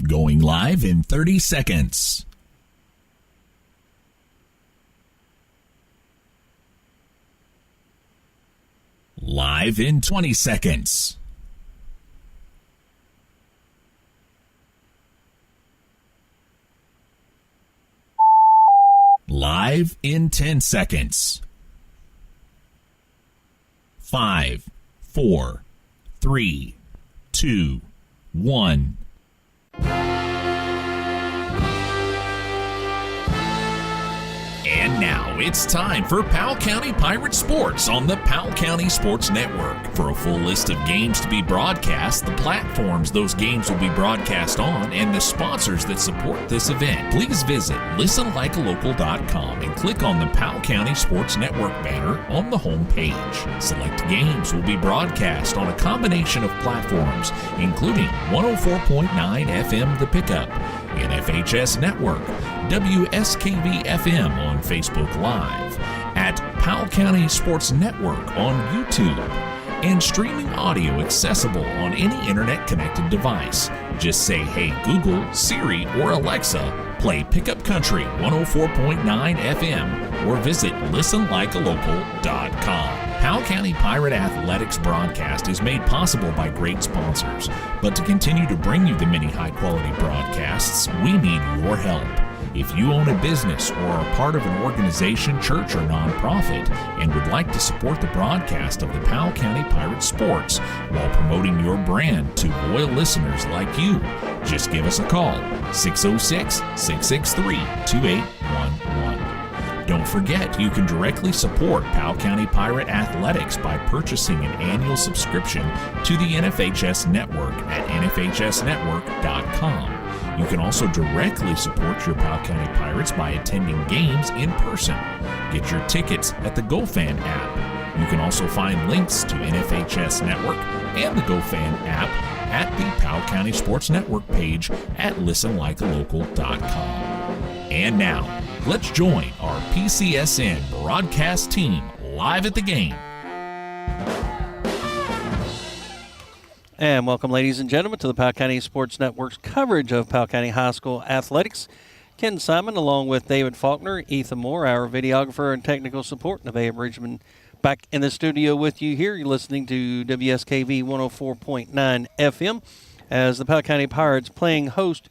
Going live in 30 seconds. Live in 20 seconds. Live in 10 seconds. 5, 4, 3, 2, 1. And now it's time for Powell County Pirate Sports on the Powell County Sports Network. For a full list of games to be broadcast, the platforms those games will be broadcast on, and the sponsors that support this event, please visit listenlikealocal.com and click on the Powell County Sports Network banner on the home page. Select games will be broadcast on a combination of platforms, including 104.9 FM The Pickup, NFHS Network, WSKV FM on Facebook Live, at Powell County Sports Network on YouTube, and streaming audio accessible on any internet-connected device. Just say, "Hey Google, Siri, or Alexa, play Pickup Country 104.9 FM," or visit listenlikealocal.com. Powell County Pirate Athletics broadcast is made possible by great sponsors, but to continue to bring you the many high-quality broadcasts, we need your help. If you own a business or are part of an organization, church, or nonprofit and would like to support the broadcast of the Powell County Pirate Sports while promoting your brand to loyal listeners like you, just give us a call, 606-663-2811. Don't forget, you can directly support Powell County Pirate Athletics by purchasing an annual subscription to the NFHS Network at nfhsnetwork.com. You can also directly support your Powell County Pirates by attending games in person. Get your tickets at the GoFan app. You can also find links to NFHS Network and the GoFan app at the Powell County Sports Network page at listenlikealocal.com. And now, let's join our PCSN broadcast team live at the game. And welcome, ladies and gentlemen, to the Powell County Sports Network's coverage of Powell County High School athletics. Ken Simon, along with David Faulkner, Ethan Moore, our videographer and technical support, Nevaeh Bridgeman, back in the studio with you here. You're listening to WSKV 104.9 FM as the Powell County Pirates playing host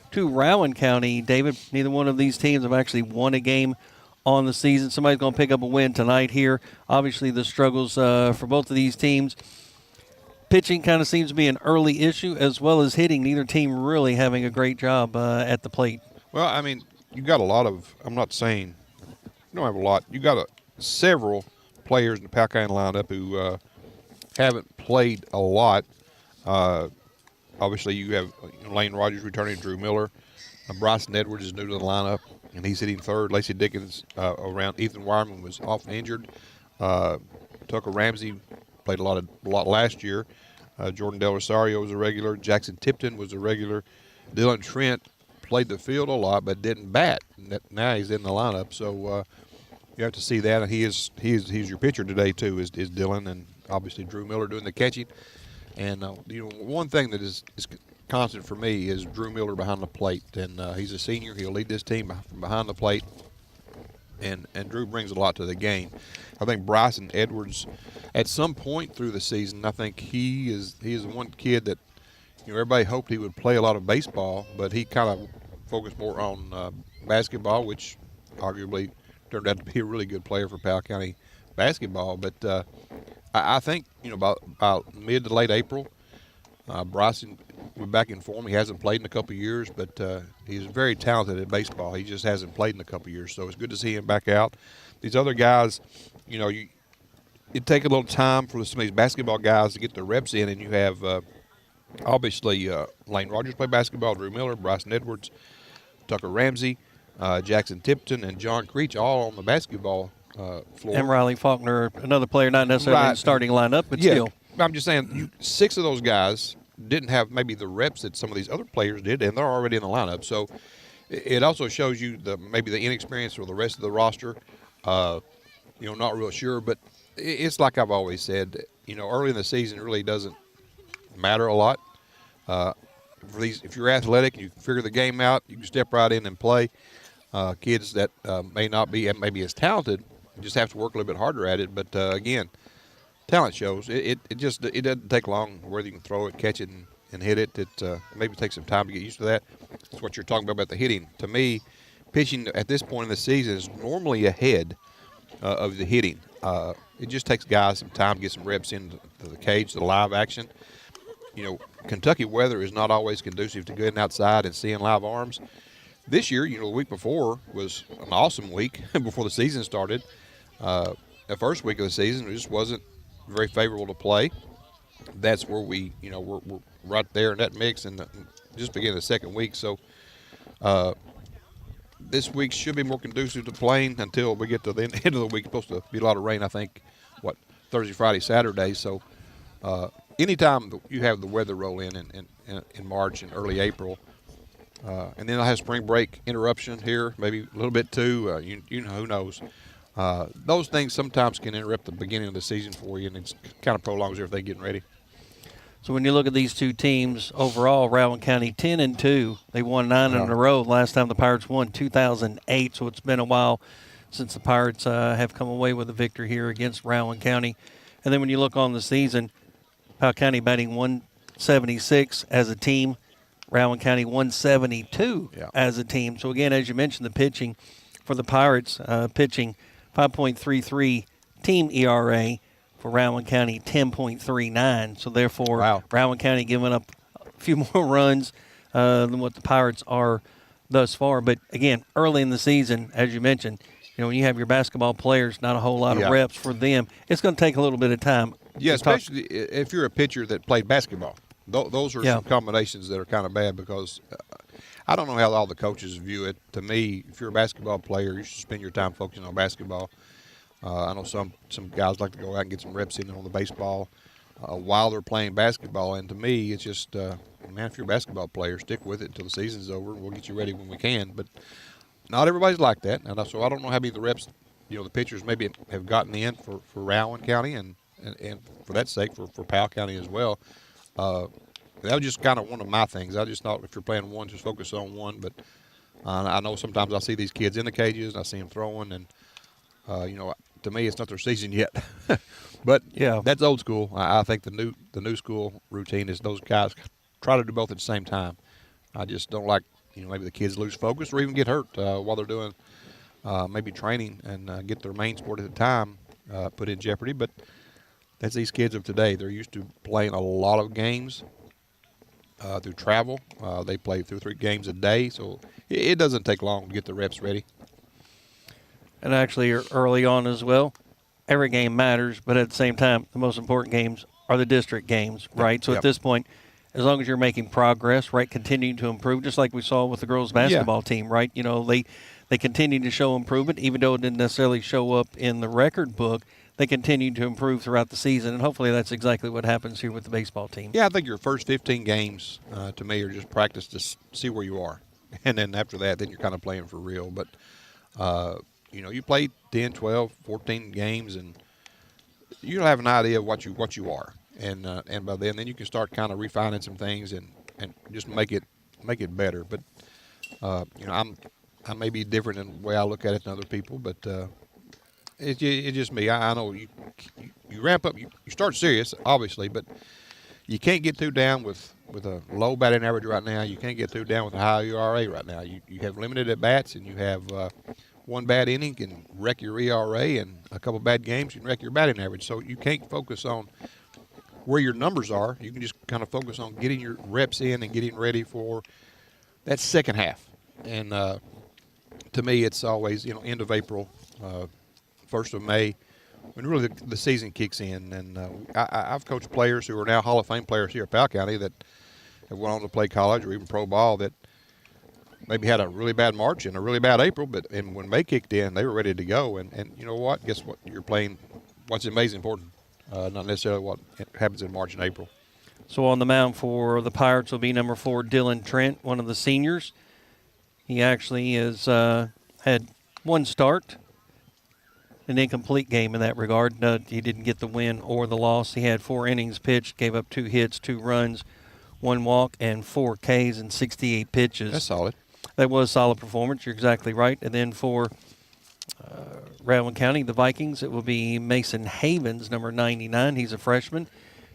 to Rowan County. David, neither one of these teams have actually won a game on the season. Somebody's going to pick up a win tonight here. Obviously, the struggles for both of these teams. Pitching kind of seems to be an early issue, as well as hitting. Neither team really having a great job at the plate. Well, I mean, you got a lot of, I'm not saying, you don't have a lot. You got several players in the Powell County lineup who haven't played a lot. Obviously, you have Lane Rogers returning, Drew Miller. Bryson Edwards is new to the lineup, and he's hitting third. Lacey Dickens around. Ethan Wireman was often injured. Tucker Ramsey played a lot last year. Jordan Del Rosario was a regular. Jackson Tipton was a regular. Dylan Trent played the field a lot but didn't bat. Now he's in the lineup, so you have to see that. And he's your pitcher today too. Is Dylan, and obviously Drew Miller doing the catching. And one thing that is constant for me is Drew Miller behind the plate, and he's a senior. He'll lead this team from behind the plate, and Drew brings a lot to the game. I think Bryson Edwards, at some point through the season, I think he is the one kid that everybody hoped he would play a lot of baseball, but he kind of focused more on basketball, which arguably turned out to be a really good player for Powell County basketball. But I think about mid to late April, Bryson will be back in form. He hasn't played in a couple of years, but he's very talented at baseball. He just hasn't played in a couple of years, so it's good to see him back out. These other guys, it'd take a little time for some of these basketball guys to get their reps in, and you have obviously Lane Rogers play basketball, Drew Miller, Bryson Edwards, Tucker Ramsey, Jackson Tipton, and John Creech all on the basketball floor. And Riley Faulkner, another player not necessarily in the starting lineup, but still. I'm just saying, 6 of those guys didn't have maybe the reps that some of these other players did, and they're already in the lineup. So it also shows you maybe the inexperience or the rest of the roster. Not real sure, but it's like I've always said, early in the season it really doesn't matter a lot. if you're athletic and you can figure the game out, you can step right in and play. Kids that may not be maybe as talented just have to work a little bit harder at it. But again, talent shows. It doesn't take long whether you can throw it, catch it, and hit it. It maybe takes some time to get used to that. That's what you're talking about the hitting. To me, pitching at this point in the season is normally ahead of the hitting. It just takes guys some time to get some reps into the cage, the live action. Kentucky weather is not always conducive to getting outside and seeing live arms. This year, the week before was an awesome week before the season started. The first week of the season just wasn't very favorable to play. That's where we're right there in that mix and just beginning the second week. So this week should be more conducive to playing until we get to the end of the week. It's supposed to be a lot of rain, I think, Thursday, Friday, Saturday. So anytime you have the weather roll in March and early April, and then I'll have spring break interruption here, maybe a little bit too. Who knows? Those things sometimes can interrupt the beginning of the season for you, and it kind of prolongs everything getting ready. So when you look at these two teams overall, Rowan County 10-2, they won 9 in a row. Last time the Pirates won 2008, so it's been a while since the Pirates have come away with a victory here against Rowan County. And then when you look on the season, Powell County batting 176 as a team, Rowan County 172 as a team. So again, as you mentioned, the pitching for the Pirates, pitching 5.33 team ERA. For Rowan County, 10.39. So therefore, Rowan County giving up a few more runs than what the Pirates are thus far. But again, early in the season, as you mentioned, when you have your basketball players, not a whole lot of reps for them. It's going to take a little bit of time. Yeah, especially if you're a pitcher that played basketball. Those are some combinations that are kind of bad because I don't know how all the coaches view it. To me, if you're a basketball player, you should spend your time focusing on basketball. I know some guys like to go out and get some reps in on the baseball while they're playing basketball. And to me, it's just, if you're a basketball player, stick with it until the season's over. We'll get you ready when we can. But not everybody's like that. And so I don't know how many of the reps, the pitchers maybe have gotten in for Rowan County and for that sake for Powell County as well. That was just kind of one of my things. I just thought if you're playing one, just focus on one. But I know sometimes I see these kids in the cages and I see them throwing and, to me, it's not their season yet, but that's old school. I think the new school routine is those guys try to do both at the same time. I just don't like maybe the kids lose focus or even get hurt while they're doing maybe training and get their main sport at the time put in jeopardy. But that's these kids of today. They're used to playing a lot of games through travel. They play 2 or 3 games a day, so it doesn't take long to get the reps ready. And actually, early on as well, every game matters, but at the same time, the most important games are the district games, right? So at this point, as long as you're making progress, right, continuing to improve, just like we saw with the girls' basketball team, right? They continue to show improvement, even though it didn't necessarily show up in the record book. They continue to improve throughout the season, and hopefully that's exactly what happens here with the baseball team. Yeah, I think your first 15 games, to me, are just practice to see where you are. And then after that, then you're kind of playing for real. But, you play 10, 12, 14 games, and you'll have an idea of what you are. And by then you can start kind of refining some things and just make it better. But, I may be different in the way I look at it than other people, but it's just me. I know you ramp up. You start serious, obviously, but you can't get too down with a low batting average right now. You can't get too down with a high ERA right now. You have limited at-bats, and you have one bad inning can wreck your ERA, and a couple bad games can wreck your batting average. So you can't focus on where your numbers are. You can just kind of focus on getting your reps in and getting ready for that second half. And to me, it's always, end of April, 1st of May, when really the season kicks in. And I've coached players who are now Hall of Fame players here at Powell County that have went on to play college or even pro ball that maybe had a really bad March and a really bad April, and when May kicked in, they were ready to go. And you know what? Guess what? You're playing what's amazing important, not necessarily what happens in March and April. So on the mound for the Pirates will be number 4, Dylan Trent, one of the seniors. He actually has had one start, an incomplete game in that regard. He didn't get the win or the loss. He had 4 innings pitched, gave up 2 hits, 2 runs, 1 walk, and 4 Ks and 68 pitches. That's solid. That was a solid performance. You're exactly right. And then for Rowan County, the Vikings, it will be Mason Havens, number 99. He's a freshman.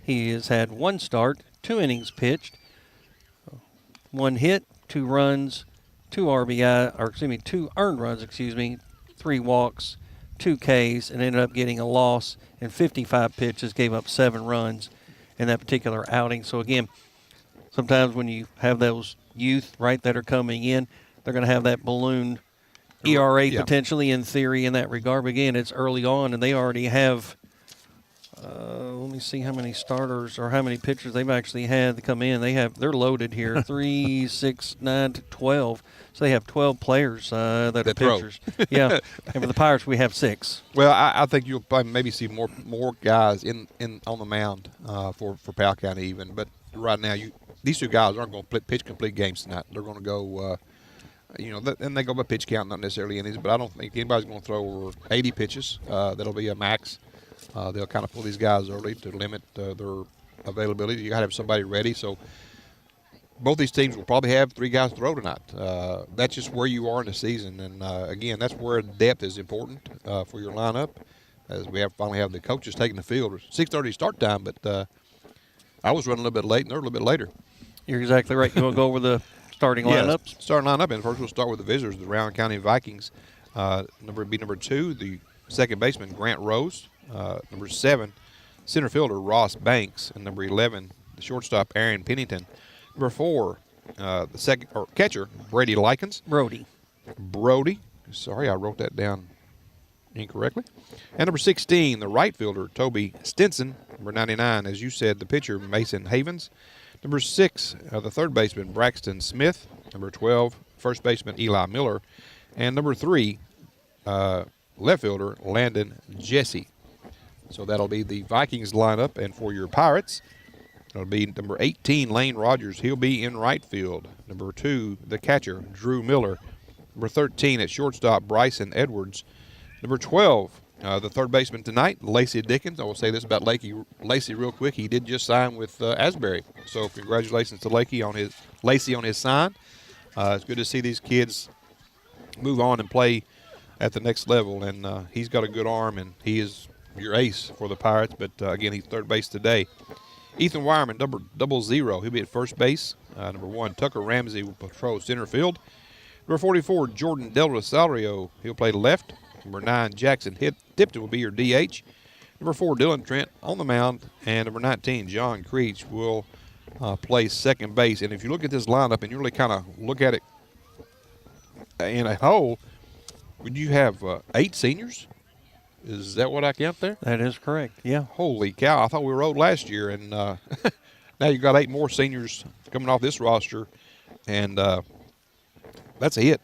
He has had 1 start, 2 innings pitched, 1 hit, 2 runs, 2 earned runs, 3 walks, 2 Ks, and ended up getting a loss in 55 pitches, gave up 7 runs in that particular outing. So again, sometimes when you have those youth, right, that are coming in, they're going to have that balloon ERA potentially in theory in that regard. But again, it's early on, and they already have, let me see how many starters or how many pitchers they've actually had to come in. They're loaded here, 3, 6, 9 to 12. So they have 12 players that are pitchers. Yeah, and for the Pirates, we have 6. Well, I think you'll probably maybe see more guys in on the mound for Powell County even. But right now, these 2 guys aren't going to pitch complete games tonight. They're going to go, and they go by pitch count, not necessarily innings. But I don't think anybody's going to throw over 80 pitches. That'll be a max. They'll kind of pull these guys early to limit their availability. You got to have somebody ready. So both these teams will probably have 3 guys throw tonight. That's just where you are in the season. And, again, that's where depth is important for your lineup, as we finally have the coaches taking the field. 6:30 start time, but I was running a little bit late, and they're a little bit later. You're exactly right. You want to go over the starting lineups? Yeah, starting lineup. And first we'll start with the visitors, the Rowan County Vikings. Number 2, the second baseman, Grant Rose. Number 7, center fielder Ross Banks, and number 11, the shortstop Aaron Pennington. Number 4, the catcher Brady Likens. Brody. Sorry, I wrote that down incorrectly. And number 16, the right fielder Toby Stinson. Number 99, as you said, the pitcher Mason Havens. Number 6, the third baseman Braxton Smith. Number 12, first baseman Eli Miller, and number 3, left fielder Landon Jesse. So that'll be the Vikings lineup. And for your Pirates, it'll be number 18, Lane Rogers. He'll be in right field. Number 2, the catcher, Drew Miller. Number 13 at shortstop, Bryson Edwards. Number 12, the third baseman tonight, Lacey Dickens. I will say this about Lacey real quick. He did just sign with Asbury. So congratulations to Lacey on his sign. It's good to see these kids move on and play at the next level. And he's got a good arm, and he is your ace for the Pirates, but again, he's third base today. Ethan Wireman, number 00, he'll be at first base. Number 1, Tucker Ramsey will patrol center field. Number 44, Jordan Del Rosario, he'll play left. Number 9, Jackson Tipton will be your DH. Number 4, Dylan Trent on the mound. And number 19, John Creech will play second base. And if you look at this lineup and you really kind of look at it in a whole, would you have 8 seniors? Is that what I count there? That is correct, yeah. Holy cow, I thought we were old last year, and now you've got 8 more seniors coming off this roster, and that's a hit.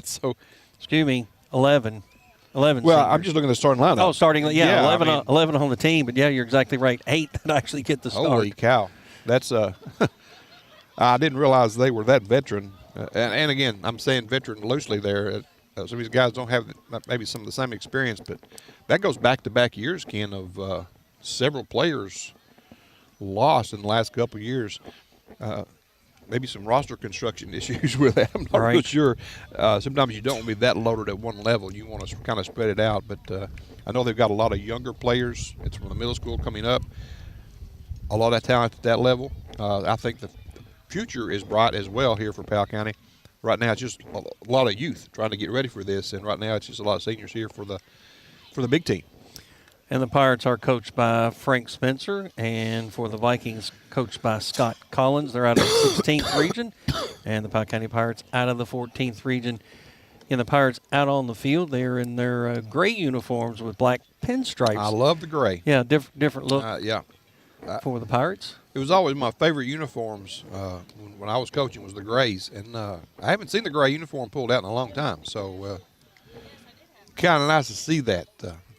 So, excuse me, 11 well, seniors. I'm just looking at the starting lineup. Oh, starting, yeah 11, I mean, 11 on the team, but yeah, you're exactly right. 8 that actually get the start. Holy cow. That's, I didn't realize they were that veteran. And again, I'm saying veteran loosely there. Some of these guys don't have maybe some of the same experience, but that goes back-to-back years, Ken, of several players lost in the last couple of years. Maybe some roster construction issues with that. I'm not real sure. Sometimes you don't want to be that loaded at one level. You want to kind of spread it out. But I know they've got a lot of younger players. It's from the middle school coming up. A lot of talent at that level. I think the future is bright as well here for Powell County. Right now, it's just a lot of youth trying to get ready for this, and right now it's just a lot of seniors here for the big team. And the Pirates are coached by Frank Spencer, and for the Vikings, coached by Scott Collins. They're out of the 16th region, and the Powell County Pirates out of the 14th region. And the Pirates out on the field, they're in their gray uniforms with black pinstripes. I love the gray. Yeah, different look. For the Pirates. It was always my favorite uniforms when I was coaching was the grays, and I haven't seen the gray uniform pulled out in a long time. So kind of nice to see that.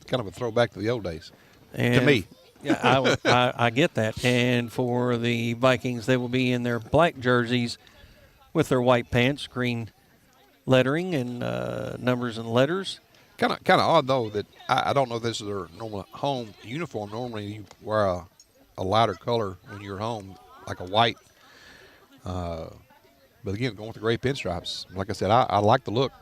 Kind of a throwback to the old days, to me. Yeah, I get that. And for the Vikings, they will be in their black jerseys with their white pants, green lettering and numbers and letters. Kind of odd though that I don't know if this is their normal home uniform. Normally you wear a lighter color when you're home, like a white. But again, going with the gray pinstripes. Like I said, I like the look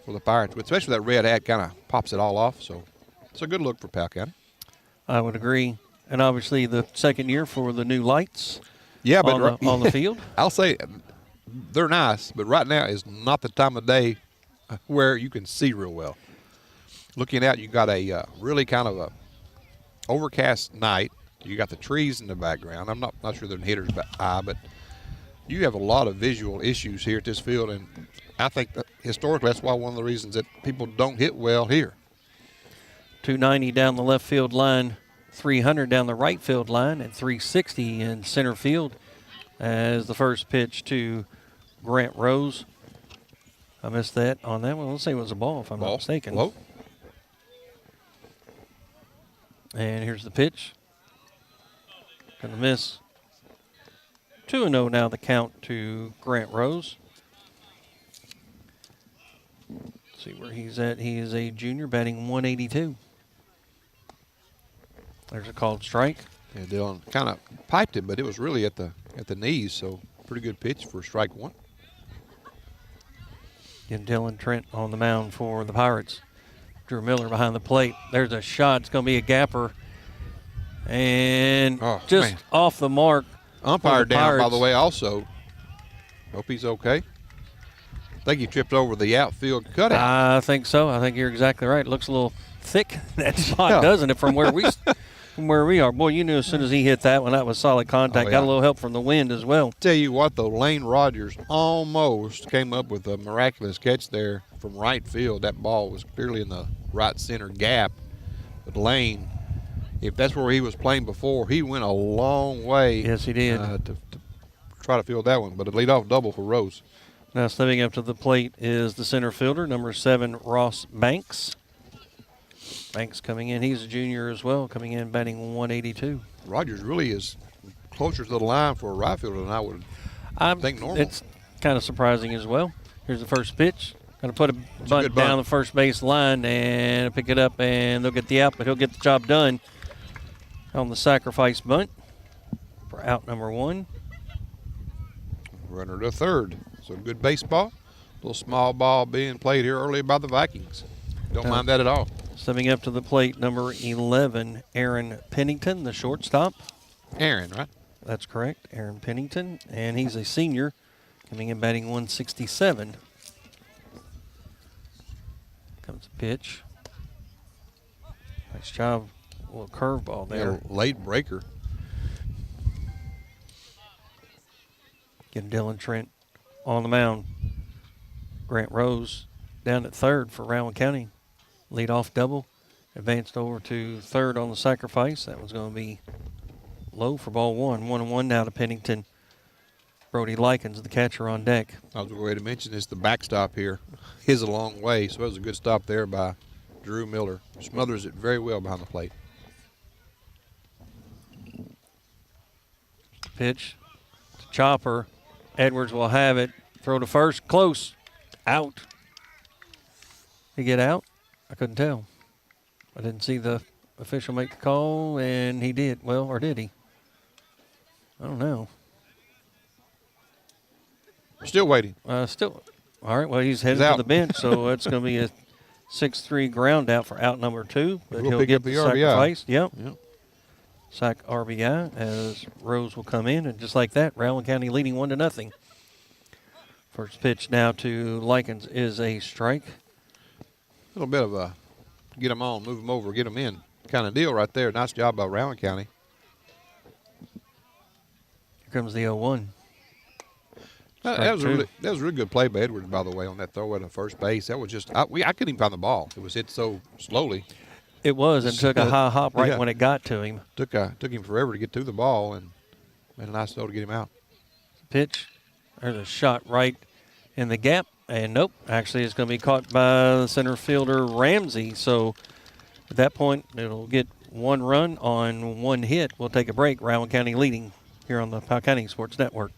for the Pirates, especially that red hat kind of pops it all off. So it's a good look for Powell County. I would agree. And obviously the second year for the new lights but on the field. I'll say they're nice, but right now is not the time of day where you can see real well. Looking out, you got a really kind of a overcast night. You got the trees in the background. I'm not sure they're in hitter's eye, but you have a lot of visual issues here at this field, and I think that historically that's why one of the reasons that people don't hit well here. 290 down the left field line, 300 down the right field line, and 360 in center field as the first pitch to Grant Rose. I missed that on that one. Let's say it was a ball if I'm not mistaken. Low. And here's the pitch. Gonna miss. 2-0 now the count to Grant Rose. Let's see where he's at. He is a junior batting 182. There's a called strike. Yeah, Dylan kind of piped it, but it was really at the knees, so pretty good pitch for strike one. And Dylan Trent on the mound for the Pirates. Drew Miller behind the plate. There's a shot. It's going to be a gapper. And off the mark. Umpire down, by the way, also. Hope he's okay. I think he tripped over the outfield cutout. I think so. I think you're exactly right. It looks a little thick, that spot, doesn't it, from where we are. Boy, you knew as soon as he hit that one, that was solid contact. Got a little help from the wind as well. Tell you what, though, Lane Rogers almost came up with a miraculous catch there from right field. That ball was clearly in the right center gap. But Lane, if that's where he was playing before, he went a long way. Yes, he did. To try to field that one. But a leadoff double for Rose. Now stepping up to the plate is the center fielder, number 7, Ross Banks. Banks coming in. He's a junior as well, coming in batting 182. Rogers really is closer to the line for a right fielder than I would think normal. It's kind of surprising as well. Here's the first pitch. Going to put a bunt down the first base line and pick it up, and they'll get the out, but he'll get the job done on the sacrifice bunt for out number 1. Runner to third. So good baseball. Little small ball being played here early by the Vikings. Don't mind that at all. Stepping up to the plate, number 11, Aaron Pennington, the shortstop. Aaron, right? That's correct, Aaron Pennington, and he's a senior, coming in batting 167. Comes a pitch. Nice job. A little curveball there. Yeah, late breaker. Getting Dylan Trent on the mound. Grant Rose down at third for Rowan County. Leadoff double. Advanced over to third on the sacrifice. That was going to be low for ball 1. 1-1 now to Pennington. Brody Likens, the catcher, on deck. I was going to mention this, the backstop here is a long way, so it was a good stop there by Drew Miller. Smothers it very well behind the plate. Pitch to Chopper. Edwards will have it. Throw to first. Close. Out. He get out? I couldn't tell. I didn't see the official make the call, and he did. Well, or did he? I don't know. Still waiting. Still. All right, well, he's headed to the bench, so it's going to be a 6-3 ground out for out number 2. But we'll he'll pick get up the sacrifice. RBI. Yep. Sack RBI as Rose will come in, and just like that, Rowan County leading 1-0. First pitch now to Likens is a strike. A little bit of a get them on, move them over, get them in kind of deal right there. Nice job by Rowan County. Here comes the 0-1. That was a really good play by Edwards, by the way, on that throw at the first base. That was just I couldn't even find the ball. It was hit so slowly. It was, and took a high hop right when it got to him. Took him forever to get to the ball, and made a nice throw to get him out. Pitch. There's a shot right in the gap, and nope. Actually, it's going to be caught by the center fielder Ramsey. So at that point, it'll get 1 run on 1 hit. We'll take a break. Rowan County leading here on the Powell County Sports Network.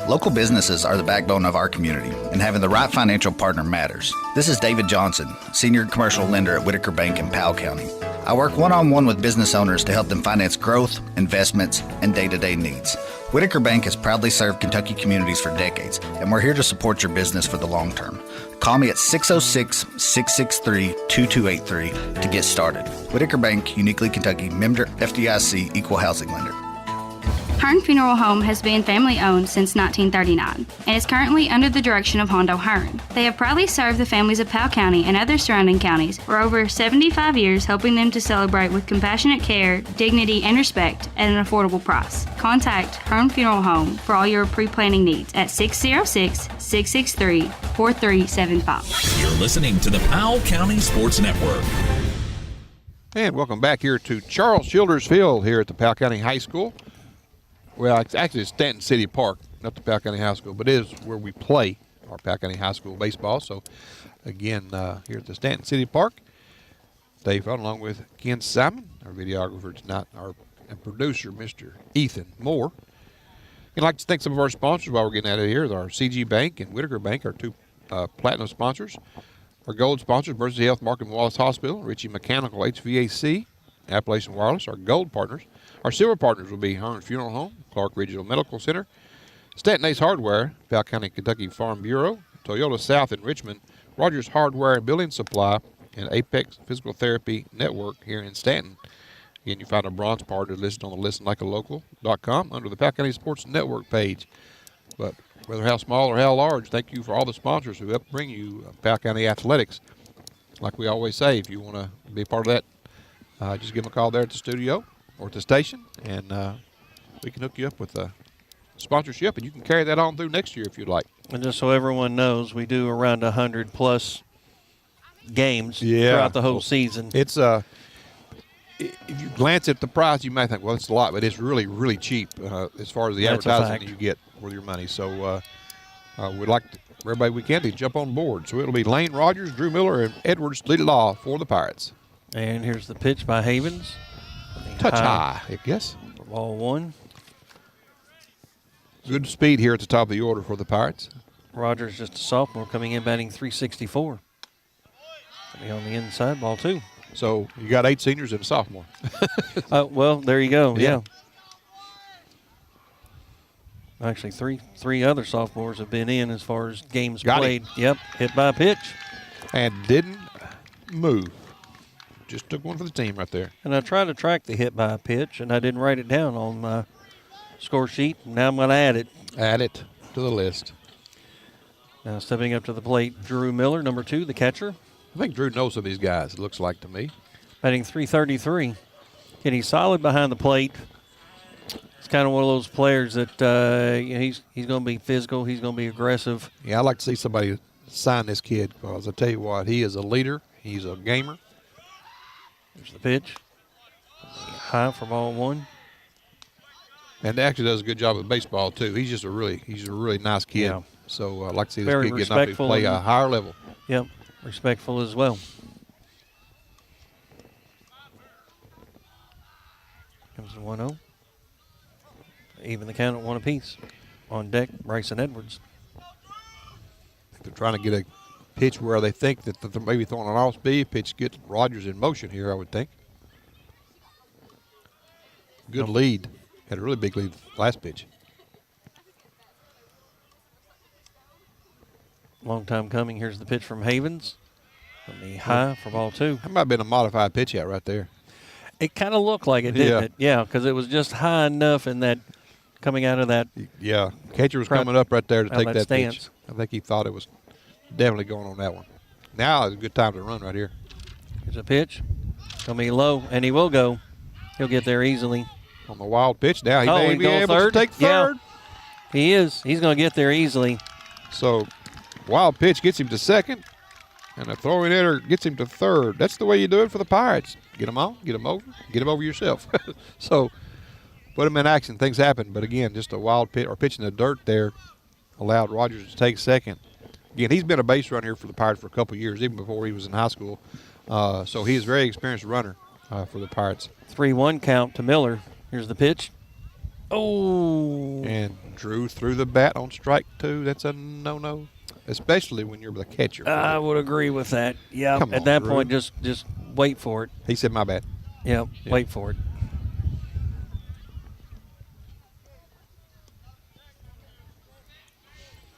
Local businesses are the backbone of our community, and having the right financial partner matters. This is David Johnson, Senior Commercial Lender at Whitaker Bank in Powell County. I work one-on-one with business owners to help them finance growth, investments, and day-to-day needs. Whitaker Bank has proudly served Kentucky communities for decades, and we're here to support your business for the long term. Call me at 606-663-2283 to get started. Whitaker Bank, uniquely Kentucky, member FDIC, equal housing lender. Hearn Funeral Home has been family-owned since 1939 and is currently under the direction of Hondo Hearn. They have proudly served the families of Powell County and other surrounding counties for over 75 years, helping them to celebrate with compassionate care, dignity, and respect at an affordable price. Contact Hearn Funeral Home for all your pre-planning needs at 606-663-4375. You're listening to the Powell County Sports Network. And welcome back here to Charles Childers Field here at the Powell County High School. Well, it's actually Stanton City Park, not the Powell County High School, but it is where we play our Powell County High School baseball. So, again, here at the Stanton City Park, Dave Hunt, along with Ken Simon, our videographer tonight, our producer, Mr. Ethan Moore. I'd like to thank some of our sponsors while we're getting out of here. Our CG Bank and Whitaker Bank, our two platinum sponsors. Our gold sponsors, Emergency Health, Markham Wallace Hospital, Ritchie Mechanical HVAC, Appalachian Wireless, our gold partners. Our silver partners will be Hearn Funeral Home, Clark Regional Medical Center, Stanton Ace Hardware, Powell County, Kentucky Farm Bureau, Toyota South in Richmond, Rogers Hardware and Building Supply, and Apex Physical Therapy Network here in Stanton. Again, you find a bronze partner listed on the listenlikealocal.com under the Powell County Sports Network page. But whether how small or how large, thank you for all the sponsors who help bring you Powell County athletics. Like we always say, if you want to be a part of that, just give them a call there at the studio or at the station, and we can hook you up with a sponsorship, and you can carry that on through next year if you'd like. And just so everyone knows, we do around 100-plus games throughout the whole season. It's if you glance at the price, you might think, well, it's a lot, but it's really, really cheap as far as the advertising you get for your money. So we'd like everybody we can to jump on board. So it'll be Lane Rogers, Drew Miller, and Edwards lead it off for the Pirates. And here's the pitch by Havens. Touch high, I guess. For ball one. Good speed here at the top of the order for the Pirates. Rogers, just a sophomore, coming in batting .364. Coming on the inside, ball two. So you got 8 seniors and a sophomore. Well, there you go. Yeah. Actually, three other sophomores have been in as far as games Got played. it. Yep, hit by a pitch. And didn't move. Just took one for the team right there. And I tried to track the hit by a pitch, and I didn't write it down on my score sheet. Now I'm going to add it. Add it to the list. Now stepping up to the plate, Drew Miller, number 2, the catcher. I think Drew knows some of these guys, it looks like to me. Batting .333. And he's solid behind the plate. It's kind of one of those players that he's going to be physical. He's going to be aggressive. Yeah, I'd like to see somebody sign this kid because I tell you what, he is a leader. He's a gamer. There's the pitch. High for ball one. And actually does a good job with baseball too. He's just a really nice kid. Yeah. So I'd like to see this Very kid getting up and play a higher level. Yep, respectful as well. Comes the 1-0. Even the count at 1 apiece. On deck, Bryson Edwards. They're trying to get a pitch where they think that they're maybe throwing an off-speed pitch, get Rogers in motion here, I would think. Good lead. Had a really big lead last pitch. Long time coming. Here's the pitch from Havens. From the high for ball 2. That might have been a modified pitch out right there. It kind of looked like it, didn't it? Yeah, because it was just high enough in that coming out of that. Yeah, catcher was coming up right there to take that stance. pitch. I think he thought it was definitely going on that one. Now is a good time to run right here. Here's a pitch. Going to be low, and he will go. He'll get there easily. On the wild pitch now, he may be able to take third. Yeah, he is. He's going to get there easily. So, wild pitch gets him to second, and a throwing hitter gets him to third. That's the way you do it for the Pirates. Get them on, get them over yourself. So, put them in action. Things happen. But again, just a wild pitch or pitch in the dirt there allowed Rogers to take second. Again, he's been a base runner here for the Pirates for a couple of years, even before he was in high school. So he is a very experienced runner for the Pirates. 3-1 count to Miller. Here's the pitch. Oh. And Drew threw the bat on strike 2. That's a no-no, especially when you're the catcher. I would agree with that. Yeah, Come at on, that Drew. point, just wait for it. He said, my bad. Yeah, wait for it.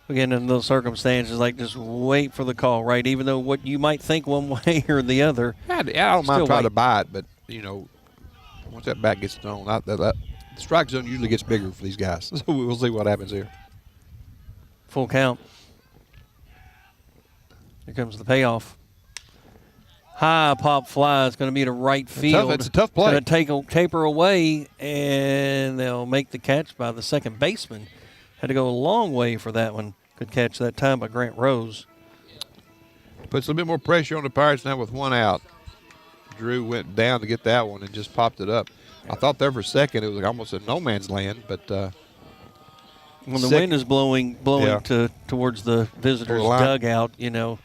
Again, in those circumstances, like just wait for the call, right? Even though what you might think one way or the other. I don't mind trying to buy it, but, once that bat gets thrown, the strike zone usually gets bigger for these guys. So we'll see what happens here. Full count. Here comes the payoff. High pop fly is going to be to right field. It's a tough play. Going to taper away, and they'll make the catch by the second baseman. Had to go a long way for that one. Good catch that time by Grant Rose. Puts a little bit more pressure on the Pirates now with one out. Drew went down to get that one and just popped it up. I thought there for a second it was like almost a no man's land, but when the wind is blowing towards the visitors' dugout, I'm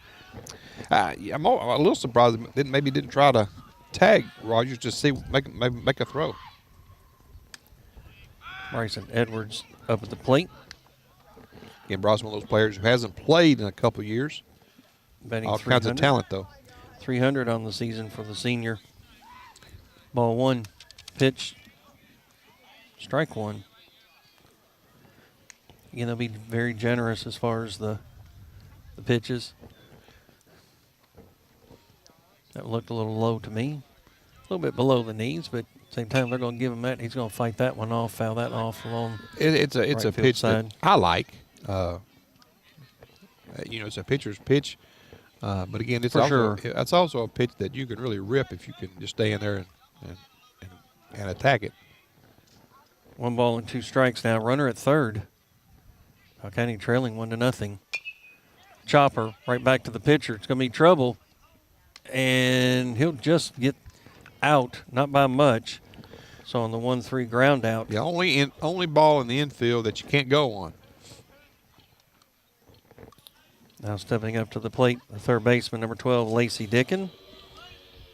a little surprised maybe didn't try to tag Rogers, just make a throw. Bryson Edwards up at the plate. Again, Bryson, one of those players who hasn't played in a couple years. Batting All kinds of talent, though. 300 on the season for the senior. Ball one, pitch, strike one. Again, they'll be very generous as far as the pitches. That looked a little low to me. A little bit below the knees, but at the same time, they're going to give him that. He's going to fight that one off, foul that off along. It's a pitch side. that I like. It's a pitcher's pitch. But again, it's also a pitch that you can really rip if you can just stay in there and attack it. 1 ball and 2 strikes now. Runner at third. Powell County trailing 1-0. Chopper right back to the pitcher. It's going to be trouble. And he'll just get out, not by much. So on the 1-3 ground out. The only ball in the infield that you can't go on. Now stepping up to the plate, the third baseman, number 12, Lacey Dickin.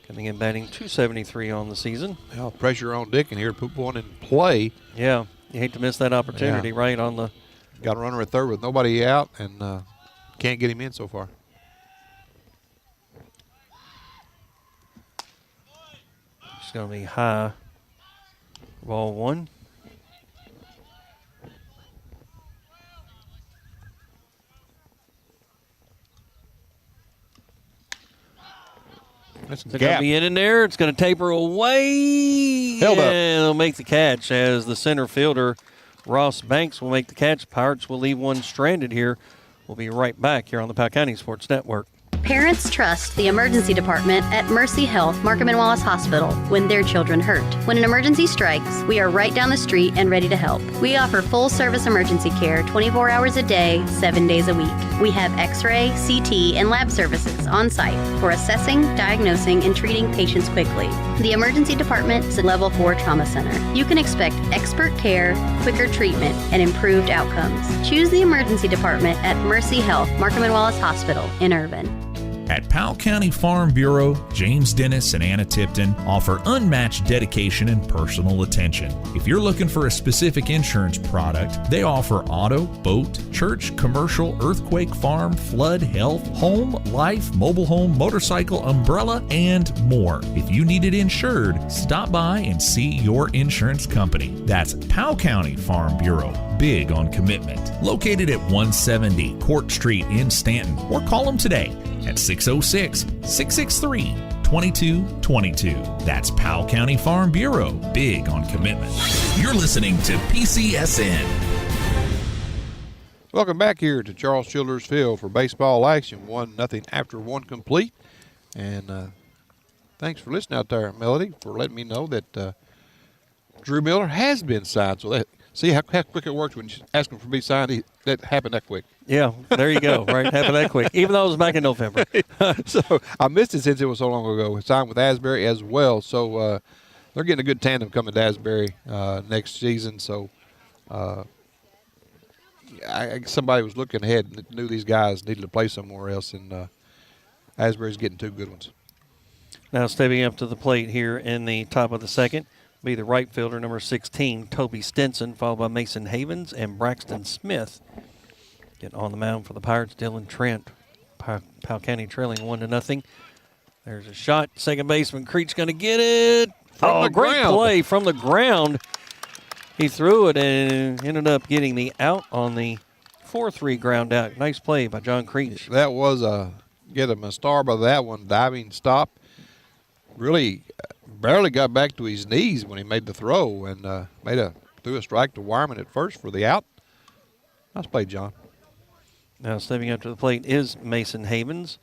Coming in batting .273 on the season. Well, pressure on Dickin here to put one in play. Yeah, you hate to miss that opportunity right on the. Got a runner at third with nobody out and can't get him in so far. It's going to be high. Ball one. It's going to be in there. It's going to taper away. Held up. And they'll make the catch as the center fielder, Ross Banks, will make the catch. Pirates will leave one stranded here. We'll be right back here on the Powell County Sports Network. Parents trust the emergency department at Mercy Health Markham and Wallace Hospital when their children hurt. When an emergency strikes, we are right down the street and ready to help. We offer full-service emergency care 24 hours a day, 7 days a week. We have X-ray, CT, and lab services on site for assessing, diagnosing, and treating patients quickly. The emergency department is a level 4 trauma center. You can expect expert care, quicker treatment, and improved outcomes. Choose the emergency department at Mercy Health Markham and Wallace Hospital in Irvin. At Powell County Farm Bureau, James Dennis and Anna Tipton offer unmatched dedication and personal attention. If you're looking for a specific insurance product, they offer auto, boat, church, commercial, earthquake, farm, flood, health, home, life, mobile home, motorcycle, umbrella, and more. If you need it insured, stop by and see your insurance company. That's Powell County Farm Bureau. Big on commitment. Located at 170 Court Street in Stanton, or call them today at 606-663-2222. That's Powell County Farm Bureau. Big on commitment. You're listening to PCSN. Welcome back here to Charles Childers Field for baseball action. 1-0 after one complete. And thanks for listening out there, Melody, for letting me know that Drew Miller has been signed. So see how quick it works when you ask him for me signed. That happened that quick. Yeah, there you go. Right, happened that quick. Even though it was back in November. So I missed it since it was so long ago. We signed with Asbury as well. So they're getting a good tandem coming to Asbury next season. So somebody was looking ahead and knew these guys needed to play somewhere else, and Asbury's getting 2 good ones. Now stepping up to the plate here in the top of the second be the right fielder, number 16, Toby Stinson, followed by Mason Havens and Braxton Smith. Getting on the mound for the Pirates, Dylan Trent. Powell County trailing 1-0. There's a shot. Second baseman Creech going to get it. the great ground. play from the ground. He threw it and ended up getting the out on the 4-3 ground out. Nice play by John Creech. That was get him a star by that one. Diving stop. Really barely got back to his knees when he made the throw and threw a strike to Wireman at first for the out. Nice play, John. Now stepping up to the plate is Mason Havens,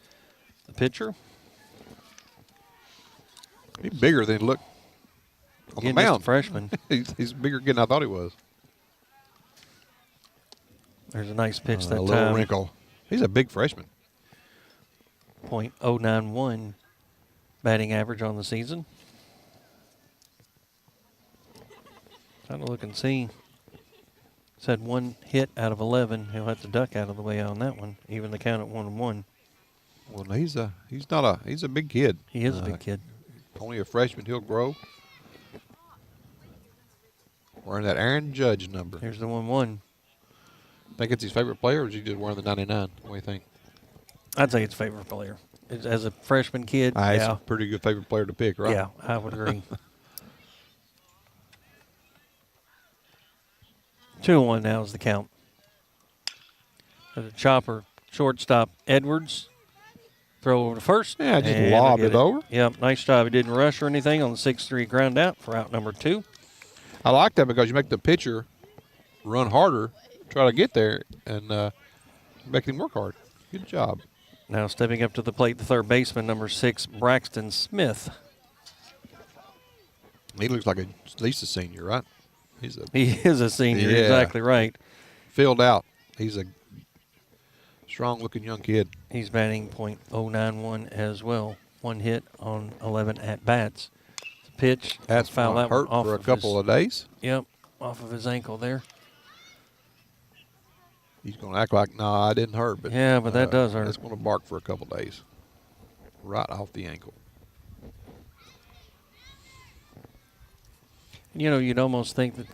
the pitcher. He's bigger than he looked on Again, the just a mound. freshman. he's bigger than I thought he was. There's a nice pitch A that little time. wrinkle. He's a big freshman. .091 batting average on the season. Trying to look and see. He's had 1 hit out of 11. He'll have to duck out of the way on that one, even the count at 1-1. Well, he's a big kid. He is a big kid. Only a freshman. He'll grow. Wearing that Aaron Judge number. Here's the 1-1. Think it's his favorite player, or is he just wearing the 99? What do you think? I'd say it's favorite player. As a freshman kid, He's yeah. a pretty good favorite player to pick, right? Yeah, I would agree. 2-1 now is the count. There's a chopper, shortstop Edwards. Throw over to first. Yeah, just and lobbed he'll it get over. Yep, nice job. He didn't rush or anything on the 6-3 ground out for out number 2. I like that because you make the pitcher run harder, try to get there, and make him work hard. Good job. Now stepping up to the plate, the third baseman, number 6, Braxton Smith. He looks like at least a senior, right? He's He is a senior, Yeah. exactly right. filled out. He's a strong-looking young kid. He's batting .091 as well. 1 hit on 11 at-bats. The pitch, That's foul that one hurt off for a of couple of days. Yep, off of his ankle there. He's going to act like, nah, I didn't hurt. But Yeah, but that does hurt. It's going to bark for a couple of days. Right off the ankle. You know, you'd almost think that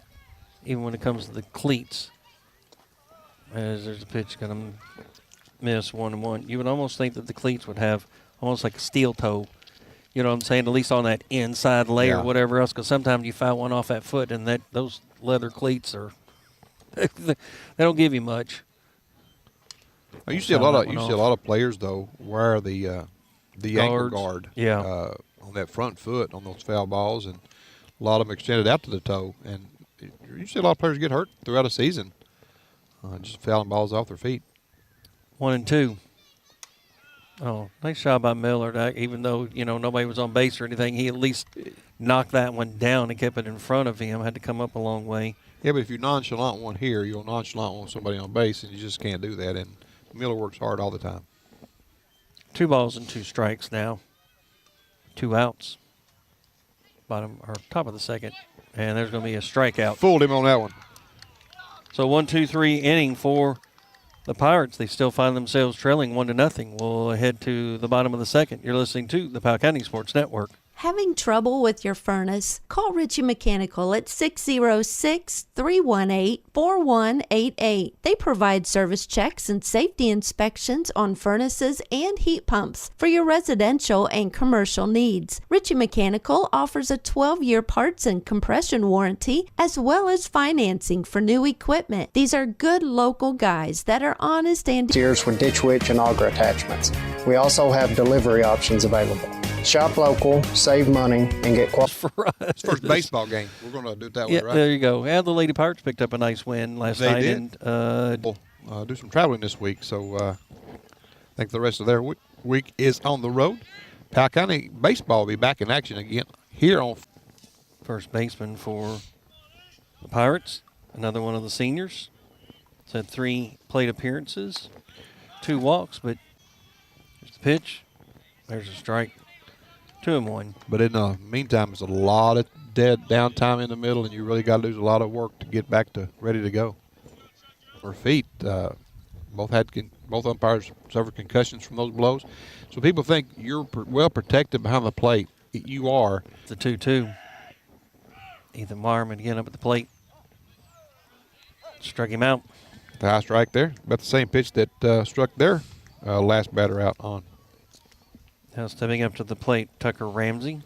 even when it comes to the cleats, as there's a pitch going to miss 1-1, you would almost think that the cleats would have almost like a steel toe. You know what I'm saying? At least on that inside layer Yeah. or whatever else, because sometimes you foul one off that foot, and those leather cleats are they don't give you much. Now, you see a lot of players though wear the ankle Guards. guard. Yeah. On that front foot on those foul balls, and a lot of them extended out to the toe. And you see a lot of players get hurt throughout a season, just fouling balls off their feet. 1-2. Oh, nice job by Miller. Even though, you know, nobody was on base or anything, he at least knocked that one down and kept it in front of him. Had to come up a long way. Yeah, but if you nonchalant one here, you'll nonchalant one somebody on base, and you just can't do that. And Miller works hard all the time. 2 balls and 2 strikes now. 2 outs. Bottom or top of the second. And there's going to be a strikeout. Fooled him on that one. So 1-2-3 inning for the Pirates. They still find themselves trailing 1-0. We'll head to the bottom of the second. You're listening to the Powell County Sports Network. Having trouble with your furnace? Call Ritchie Mechanical at 606-318-4188. They provide service checks and safety inspections on furnaces and heat pumps for your residential and commercial needs. Ritchie Mechanical offers a 12-year parts and compression warranty as well as financing for new equipment. These are good local guys that are honest and Years for ditch witch and auger attachments. We also have delivery options available. Shop local, save money, and get quality. For us. First baseball game. We're going to do it that way, Yeah, right? there you go. And the Lady Pirates picked up a nice win last They night. did. And We'll do some traveling this week, so I think the rest of their week is on the road. Powell County baseball will be back in action again here on. first baseman for the Pirates, another one of the seniors. He's had 3 plate appearances, 2 walks, but there's the pitch. There's a strike. 2-1. But in the meantime, there's a lot of dead downtime in the middle, and you really got to do a lot of work to get back to ready to go. Her feet, both umpires suffered concussions from those blows. So people think you're well protected behind the plate. You are. It's a 2-2. Ethan Wireman again up at the plate. Struck him out. The high strike there. About the same pitch that struck their last batter out on. Now stepping up to the plate, Tucker Ramsey.